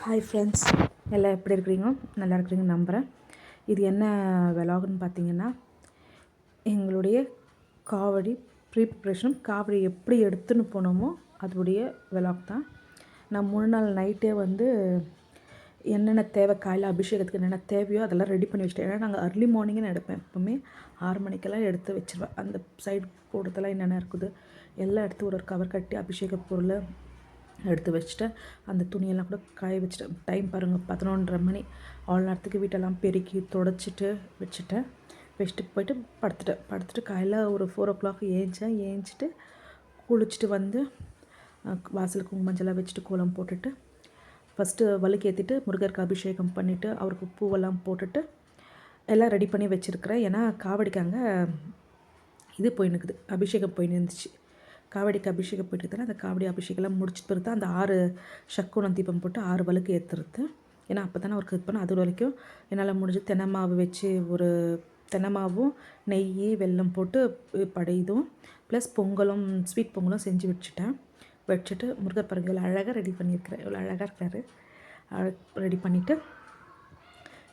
Hi friends, எல்லாம் எப்படி இருக்கிறீங்க? நல்லா இருக்கிறீங்கன்னு நம்புகிறேன். இது என்ன விலாகுன்னு பார்த்தீங்கன்னா, எங்களுடைய காவடி ப்ரிப்ரேஷன், காவடி எப்படி எடுத்துன்னு போனோமோ அதோடைய விலாக் தான். நான் 3 நாள் நைட்டே என்னென்ன தேவை, காலையில் அபிஷேகத்துக்கு என்னென்ன தேவையோ அதெல்லாம் ரெடி பண்ணி வச்சுட்டேன். ஏன்னா நாங்கள் அர்லி மார்னிங்னு எடுப்பேன். எப்போவுமே 6 மணிக்கெல்லாம் எடுத்து வச்சுருவேன். அந்த சைடு கூடத்தெல்லாம் என்னென்ன இருக்குது எல்லாம் எடுத்து ஒரு கவர் கட்டி அபிஷேக பொருள் எடுத்து வச்சுட்டேன். அந்த துணியெல்லாம் கூட காய வச்சுட்டேன். டைம் பாருங்கள், 11:30 மணி. அவ்வளோ நேரத்துக்கு வீட்டெல்லாம் பெருக்கி தொடச்சிட்டு வச்சுட்டு போயிட்டு படுத்துட்டு காலையில் ஒரு 4 o'clock ஏஞ்சிட்டு குளிச்சுட்டு வாசலுக்கு குங்குமஞ்செல்லாம் வச்சுட்டு கோலம் போட்டுட்டு ஃபஸ்ட்டு வழுக்கு ஏற்றிட்டு முருகருக்கு அபிஷேகம் பண்ணிவிட்டு அவருக்கு பூவெல்லாம் போட்டுட்டு எல்லாம் ரெடி பண்ணி வச்சுருக்கிறேன். ஏன்னா காவடிக்காங்க இது போயின்னுக்குது, அபிஷேகம் போயின்னு இருந்துச்சு. காவடிக்கு அபிஷேகம் போயிட்டு அந்த காவடி அபிஷேகம்லாம் முடிச்சுட்டு பிறகு அந்த 6 சக்குனம் தீபம் போட்டு 6 வழுக்கு ஏற்றுறது. ஏன்னா அப்போ தானே அவருக்கு இது பண்ண. அது வரைக்கும் என்னால் முடிஞ்சு தென்னை மாவு வச்சு ஒரு தென்னை மாவும் நெய் வெல்லம் போட்டு படையுதும் ப்ளஸ் பொங்கலும் ஸ்வீட் பொங்கலும் செஞ்சு வச்சுட்டு முருகர் பாருங்க இவ்வளோ அழகாக ரெடி பண்ணியிருக்கிறேன். இவ்வளோ அழகாக இருக்கார். ரெடி பண்ணிவிட்டு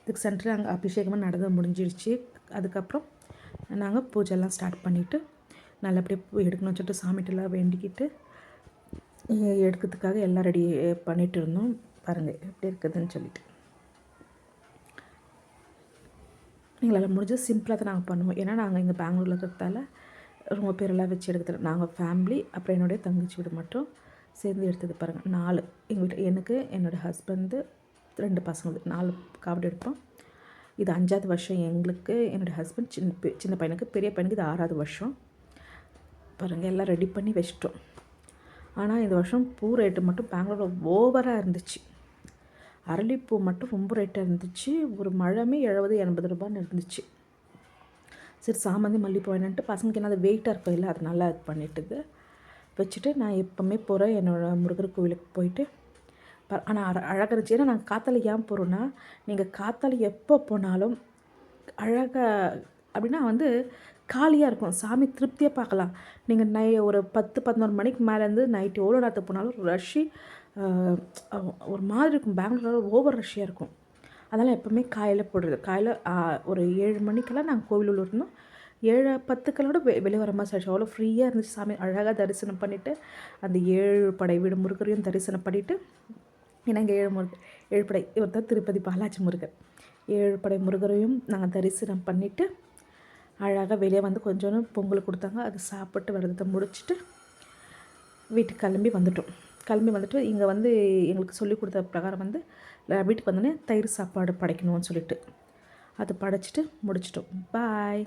இதுக்கு சென்டரில் அங்கே அபிஷேகமாக நடந்து முடிஞ்சிடுச்சு. அதுக்கப்புறம் நாங்கள் பூஜைலாம் ஸ்டார்ட் பண்ணிவிட்டு நல்லபடியாக எடுக்கணும்னு சொல்லிட்டு சாமிகிட்டலாம் வேண்டிக்கிட்டு எடுக்கிறதுக்காக எல்லாம் ரெடி பண்ணிகிட்டு இருந்தோம். பாருங்கள் எப்படி இருக்குதுன்னு சொல்லிட்டு. எங்களால் முடிஞ்சது சிம்பிளாக தான் நாங்கள் பண்ணுவோம். ஏன்னா நாங்கள் இங்கே பெங்களூரில் இருக்கிறதால ரொம்ப பேரெல்லாம் வச்சு எடுக்கிறது. நாங்கள் ஃபேமிலி அப்புறம் என்னுடைய தங்கச்சி வீடு மட்டும் சேர்ந்து எடுத்தது பாருங்கள். 4 எங்கள் வீட்டில் எனக்கு, என்னோடய ஹஸ்பண்டு, 2 பசங்க 4 காவடி எடுப்போம். இது 5வது வருஷம் எங்களுக்கு. என்னோடய ஹஸ்பண்ட் சின்ன பையனுக்கு, பெரிய பையனுக்கு இது 6வது வருஷம். பாருங்கள் எல்லாம் ரெடி பண்ணி வச்சிட்டோம். ஆனால் இந்த வருஷம் பூ ரேட்டு மட்டும் பெங்களூரில் ஓவராக இருந்துச்சு. அரளிப்பூ மட்டும் ரொம்ப ரேட்டாக இருந்துச்சு. ஒரு மழமே 70-80 ரூபான்னு இருந்துச்சு. சரி சாமந்தி மல்லிப்பூ வேணுன்ட்டு பசங்களுக்கு என்ன அது வெயிட்டாக இருக்கும் இல்லை, அது நல்லா இது பண்ணிட்டு வச்சுட்டு நான் எப்போவுமே போகிறேன் என்னோடய முருகர் கோவிலுக்கு போயிட்டு. ஆனால் அழகாக இருந்துச்சு. ஏன்னா நாங்கள் காத்தால ஏன் போகிறோன்னா, நீங்கள் காத்தால எப்போ போனாலும் அழகாக அப்படின்னா காலியாக இருக்கும். சாமி திருப்தியாக பார்க்கலாம். நீங்கள் ஒரு 10-11 மணிக்கு மேலேருந்து நைட்டு எவ்வளோ நேரத்துக்கு போனாலும் ரஷ்ஷி ஒரு மாதிரி இருக்கும். பெங்களூரில் ஓவர் ரஷ்ஷியாக இருக்கும். அதெல்லாம் எப்போவுமே காலையில் போடுறது. காலையில் ஒரு 7 மணிக்கெல்லாம் நாங்கள் கோவிலூர் இருந்தோம். 7:10 வெளியே வர மாதிரி ஆச்சு. அவ்வளோ ஃப்ரீயாக இருந்துச்சு. சாமி அழகாக தரிசனம் பண்ணிவிட்டு அந்த 7 படை வீடு முருகரையும் தரிசனம் பண்ணிவிட்டு, ஏன்னா இங்கே 7 படை இவர் தான் திருப்பதி பாலாஜி முருகர். 7 படை முருகரையும் நாங்கள் தரிசனம் பண்ணிவிட்டு அழகாக வெளியே கொஞ்சோன்னு பொங்கல் கொடுத்தாங்க. அது சாப்பிட்டு விரதத்தை முடிச்சுட்டு வீட்டுக்கு கிளம்பி வந்துட்டு இங்கே எங்களுக்கு சொல்லி கொடுத்த பிரகாரம் வீட்டுக்கு வந்தோடனே தயிர் சாப்பாடு படைக்கணும்னு சொல்லிட்டு அது படைச்சிட்டு முடிச்சிட்டோம். பாய்.